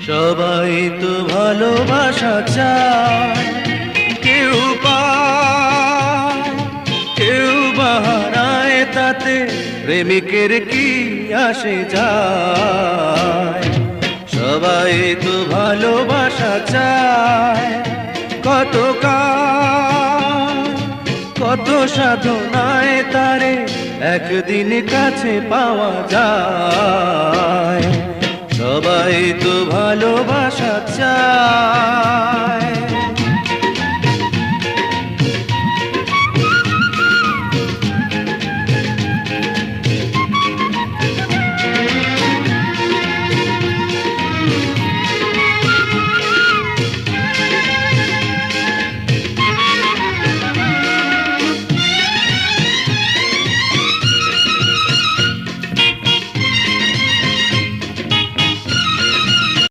সবাই তো ভালোবাসা চায়, কেউ পায় কেউ বাহারায়, তাতে প্রেমিকের কি আসে যায়। সবাই তো ভালোবাসা চায়, কত কত সাধনায় তারে একদিন কাছে পাওয়া যায়। সবাই তো ভালোবাসা চায়।